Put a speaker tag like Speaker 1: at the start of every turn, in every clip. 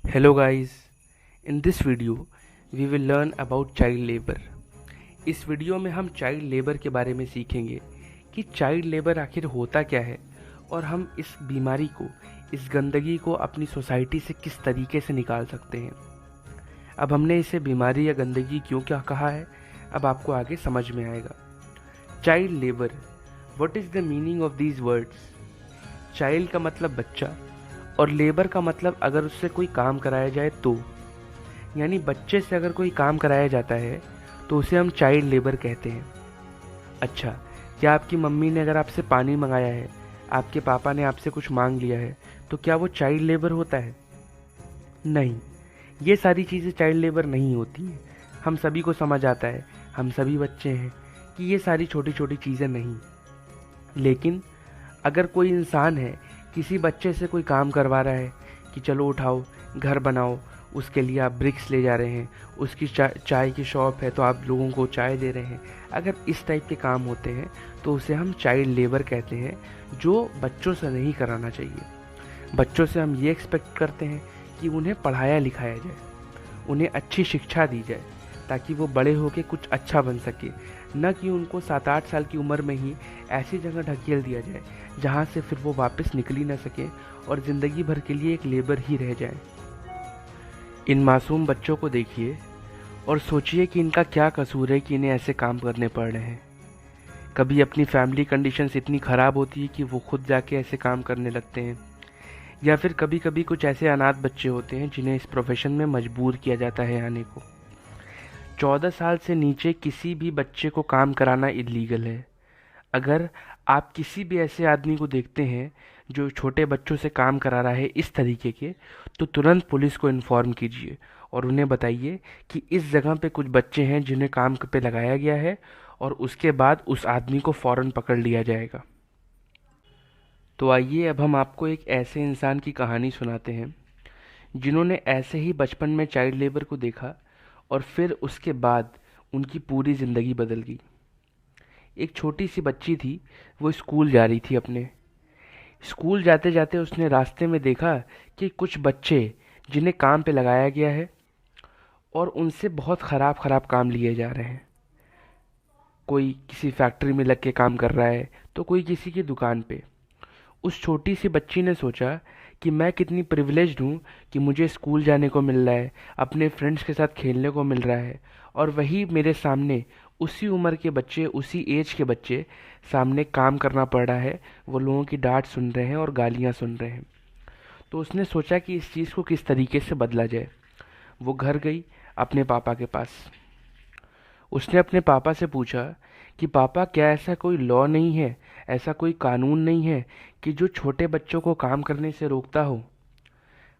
Speaker 1: Hello guys, in this video we will learn about child labor. इस video में हम child labour के बारे में सीखेंगे कि चाइल्ड लेबर आखिर होता क्या है और हम इस बीमारी को, इस गंदगी को अपनी सोसाइटी से किस तरीके से निकाल सकते हैं। अब हमने इसे बीमारी या गंदगी क्यों क्या कहा है, अब आपको आगे समझ में आएगा। Child labour, what is the meaning of these words? Child का मतलब बच्चा और लेबर का मतलब अगर उससे कोई काम कराया जाए तो, यानी बच्चे से अगर कोई काम कराया जाता है तो उसे हम चाइल्ड लेबर कहते हैं। अच्छा, क्या आपकी मम्मी ने अगर आपसे पानी मंगाया है, आपके पापा ने आपसे कुछ मांग लिया है, तो क्या वो चाइल्ड लेबर होता है? नहीं, ये सारी चीज़ें चाइल्ड लेबर नहीं होती हैं। हम सभी को समझ आता है, हम सभी बच्चे हैं, कि ये सारी छोटी छोटी चीज़ें नहीं। लेकिन अगर कोई इंसान है, किसी बच्चे से कोई काम करवा रहा है कि चलो उठाओ, घर बनाओ, उसके लिए आप ब्रिक्स ले जा रहे हैं, उसकी चाय की शॉप है तो आप लोगों को चाय दे रहे हैं, अगर इस टाइप के काम होते हैं तो उसे हम चाइल्ड लेबर कहते हैं, जो बच्चों से नहीं कराना चाहिए। बच्चों से हम ये एक्सपेक्ट करते हैं कि उन्हें पढ़ाया लिखाया जाए, उन्हें अच्छी शिक्षा दी जाए, ताकि वो बड़े होकर कुछ अच्छा बन सके, न कि उनको 7-8 साल की उम्र में ही ऐसी जगह ढकेल दिया जाए जहाँ से फिर वो वापस निकल ही ना सके और ज़िंदगी भर के लिए एक लेबर ही रह जाए। इन मासूम बच्चों को देखिए और सोचिए कि इनका क्या कसूर है कि इन्हें ऐसे काम करने पड़ रहे हैं। कभी अपनी फैमिली कंडीशंस इतनी ख़राब होती है कि वो खुद जाके ऐसे काम करने लगते हैं, या फिर कभी कभी कुछ ऐसे अनाथ बच्चे होते हैं जिन्हें इस प्रोफेशन में मजबूर किया जाता है आने को। 14 साल से नीचे किसी भी बच्चे को काम कराना इलीगल है। अगर आप किसी भी ऐसे आदमी को देखते हैं जो छोटे बच्चों से काम करा रहा है इस तरीके के, तो तुरंत पुलिस को इन्फॉर्म कीजिए और उन्हें बताइए कि इस जगह पे कुछ बच्चे हैं जिन्हें काम पे लगाया गया है, और उसके बाद उस आदमी को फ़ौरन पकड़ लिया जाएगा। तो आइए अब हम आपको एक ऐसे इंसान की कहानी सुनाते हैं जिन्होंने ऐसे ही बचपन में चाइल्ड लेबर को देखा और फिर उसके बाद उनकी पूरी ज़िंदगी बदल गई। एक छोटी सी बच्ची थी, वो स्कूल जा रही थी अपने। स्कूल जाते जाते उसने रास्ते में देखा कि कुछ बच्चे जिन्हें काम पे लगाया गया है और उनसे बहुत ख़राब ख़राब काम लिए जा रहे हैं। कोई किसी फैक्ट्री में लग के काम कर रहा है तो कोई किसी की दुकान पे। उस छोटी सी बच्ची ने सोचा कि मैं कितनी प्रिविलेज्ड हूँ कि मुझे स्कूल जाने को मिल रहा है, अपने फ्रेंड्स के साथ खेलने को मिल रहा है, और वही मेरे सामने उसी उम्र के बच्चे, उसी एज के बच्चे सामने काम करना पड़ रहा है, वो लोगों की डांट सुन रहे हैं और गालियाँ सुन रहे हैं। तो उसने सोचा कि इस चीज़ को किस तरीके से बदला जाए। वो घर गई अपने पापा के पास। उसने अपने पापा से पूछा कि पापा, क्या ऐसा कोई लॉ नहीं है, ऐसा कोई कानून नहीं है कि जो छोटे बच्चों को काम करने से रोकता हो?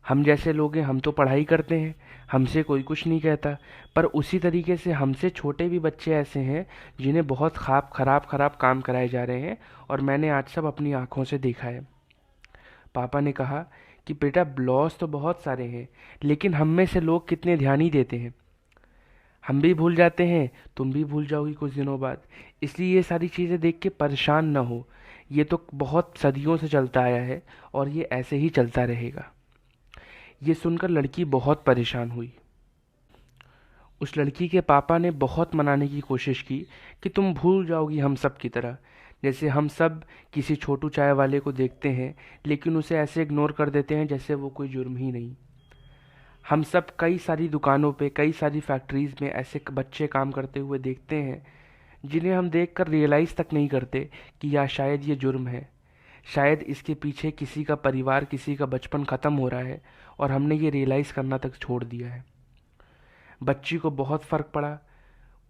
Speaker 1: हम जैसे लोग हैं, हम तो पढ़ाई करते हैं, हमसे कोई कुछ नहीं कहता, पर उसी तरीके से हमसे छोटे भी बच्चे ऐसे हैं जिन्हें बहुत खराब खराब काम कराए जा रहे हैं, और मैंने आज सब अपनी आंखों से देखा है। पापा ने कहा कि बेटा, लॉस तो बहुत सारे हैं, लेकिन हम में से लोग कितने ध्यान ही देते हैं। हम भी भूल जाते हैं, तुम भी भूल जाओगी कुछ दिनों बाद। इसलिए ये सारी चीज़ें देख के परेशान ना हो, ये तो बहुत सदियों से चलता आया है और ये ऐसे ही चलता रहेगा। ये सुनकर लड़की बहुत परेशान हुई। उस लड़की के पापा ने बहुत मनाने की कोशिश की कि तुम भूल जाओगी हम सब की तरह, जैसे हम सब किसी छोटू चाय वाले को देखते हैं लेकिन उसे ऐसे इग्नोर कर देते हैं जैसे वो कोई जुर्म ही नहीं। हम सब कई सारी दुकानों पे, कई सारी फैक्ट्रीज़ में ऐसे बच्चे काम करते हुए देखते हैं जिन्हें हम देखकर रियलाइज़ तक नहीं करते कि या शायद ये जुर्म है, शायद इसके पीछे किसी का परिवार, किसी का बचपन ख़त्म हो रहा है और हमने ये रियलाइज़ करना तक छोड़ दिया है। बच्ची को बहुत फ़र्क पड़ा।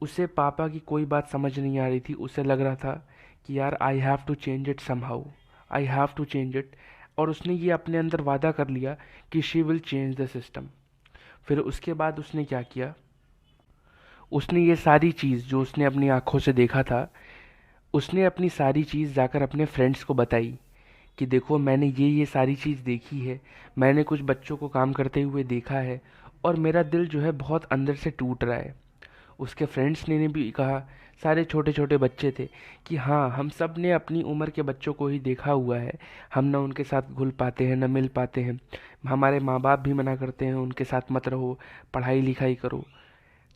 Speaker 1: उसे पापा की कोई बात समझ नहीं आ रही थी। उसे लग रहा था कि यार, I have to change it somehow, I have to change it. और उसने ये अपने अंदर वादा कर लिया कि she will change the system. फिर उसके बाद उसने क्या किया, उसने ये सारी चीज़ जो उसने अपनी आंखों से देखा था, उसने अपनी सारी चीज़ जाकर अपने फ्रेंड्स को बताई कि देखो, मैंने ये सारी चीज़ देखी है, मैंने कुछ बच्चों को काम करते हुए देखा है और मेरा दिल जो है बहुत अंदर से टूट रहा है। उसके फ्रेंड्स ने भी कहा, सारे छोटे छोटे बच्चे थे कि हाँ, हम सब ने अपनी उम्र के बच्चों को ही देखा हुआ है, हम ना उनके साथ घुल पाते हैं, न मिल पाते हैं। हमारे माँ बाप भी मना करते हैं उनके साथ मत रहो, पढ़ाई लिखाई करो।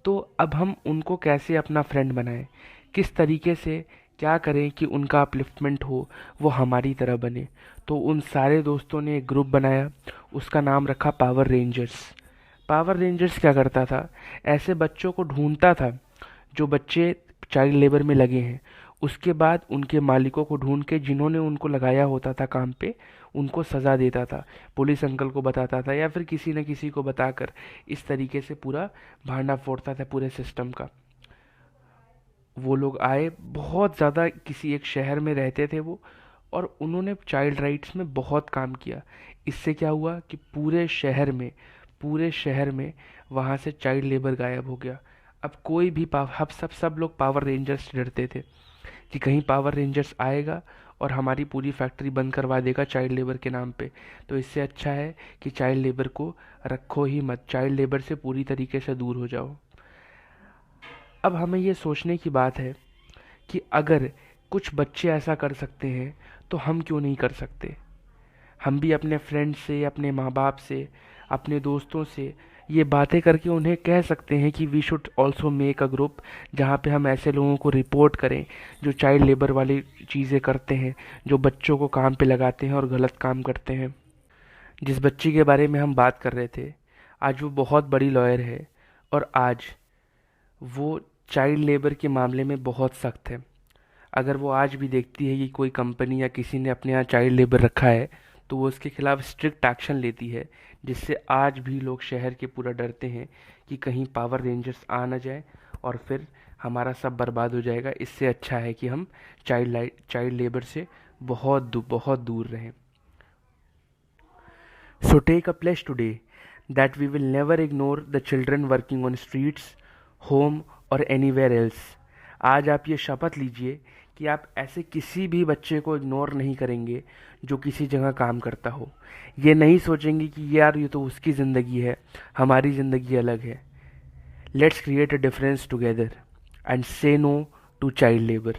Speaker 1: तो अब हम उनको कैसे अपना फ्रेंड बनाएं, किस तरीके से क्या करें कि उनका अपलिफ्टमेंट हो, वो हमारी तरह बने। तो उन सारे दोस्तों ने एक ग्रुप बनाया, उसका नाम रखा पावर रेंजर्स। पावर रेंजर्स क्या करता था, ऐसे बच्चों को ढूंढता था जो बच्चे चाइल्ड लेबर में लगे हैं। उसके बाद उनके मालिकों को ढूंढ के, जिन्होंने उनको लगाया होता था काम पे, उनको सज़ा देता था, पुलिस अंकल को बताता था या फिर किसी न किसी को बताकर इस तरीके से पूरा भांडा फोड़ता था पूरे सिस्टम का। वो लोग आए, बहुत ज़्यादा किसी एक शहर में रहते थे वो, और उन्होंने चाइल्ड राइट्स में बहुत काम किया। इससे क्या हुआ कि पूरे शहर में वहाँ से चाइल्ड लेबर गायब हो गया। अब कोई भी अब सब लोग पावर रेंजर्स से डरते थे कि कहीं पावर रेंजर्स आएगा और हमारी पूरी फैक्ट्री बंद करवा देगा चाइल्ड लेबर के नाम पे। तो इससे अच्छा है कि चाइल्ड लेबर को रखो ही मत, चाइल्ड लेबर से पूरी तरीके से दूर हो जाओ। अब हमें ये सोचने की बात है कि अगर कुछ बच्चे ऐसा कर सकते हैं तो हम क्यों नहीं कर सकते। हम भी अपने फ्रेंड से, अपने माँ बाप से, अपने दोस्तों से ये बातें करके उन्हें कह सकते हैं कि we should also make a group, जहाँ पे हम ऐसे लोगों को रिपोर्ट करें जो चाइल्ड लेबर वाली चीज़ें करते हैं, जो बच्चों को काम पे लगाते हैं और गलत काम करते हैं। जिस बच्ची के बारे में हम बात कर रहे थे, आज वो बहुत बड़ी लॉयर है, और आज वो चाइल्ड लेबर के मामले में बहुत सख्त है। अगर वो आज भी देखती है कि कोई कंपनी या किसी ने अपने यहाँ चाइल्ड लेबर रखा है, तो वो उसके खिलाफ स्ट्रिक्ट एक्शन लेती है, जिससे आज भी लोग शहर के पूरा डरते हैं कि कहीं पावर रेंजर्स आ ना जाए और फिर हमारा सब बर्बाद हो जाएगा। इससे अच्छा है कि हम चाइल्ड लेबर से बहुत दूर रहें। So take a pledge today that we will never ignore the children working on streets, home और anywhere else। आज आप ये शपथ लीजिए कि आप ऐसे किसी भी बच्चे को इग्नोर नहीं करेंगे जो किसी जगह काम करता हो। ये नहीं सोचेंगे कि यार ये तो उसकी ज़िंदगी है, हमारी ज़िंदगी अलग है। Let's create a difference together and से नो टू चाइल्ड लेबर।